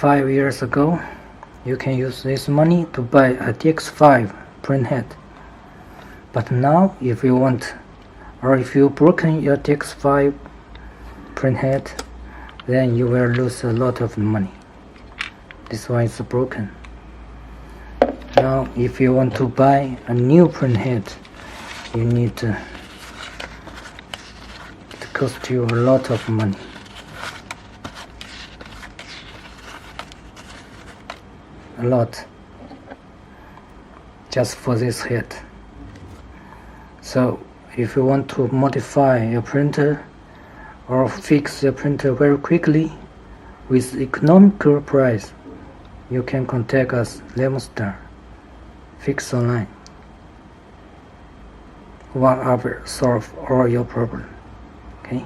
5 years ago, you can use this money to buy a DX5 printhead. But now, if you want, or if you broken your DX5 printhead, then you will lose a lot of money. This one is broken. Now, if you want to buy a new printhead, you need to, it costs you a lot of money. A lot, just for this head. So if you want to modify your printer or fix your printer very quickly with economical price, you can contact us, Lemonstar Fix Online. 1 hour solve all your problem. Okay.